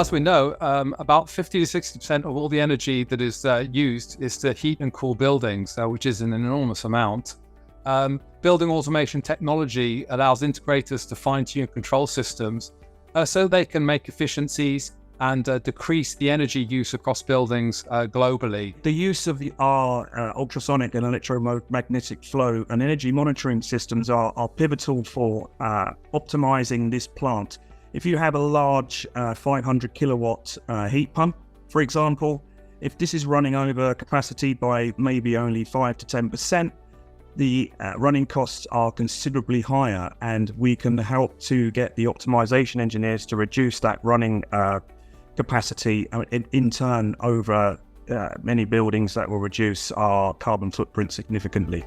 as we know, about 50 to 60% of all the energy that is used is to heat and cool buildings, which is an enormous amount. Building automation technology allows integrators to fine-tune control systems so they can make efficiencies and decrease the energy use across buildings globally. The use of our ultrasonic and electromagnetic flow and energy monitoring systems are pivotal for optimizing this plant. If you have a large 500 kilowatt heat pump, for example, if this is running over capacity by maybe only 5 to 10%, the running costs are considerably higher, and we can help to get the optimization engineers to reduce that running capacity. In turn, over many buildings, that will reduce our carbon footprint significantly.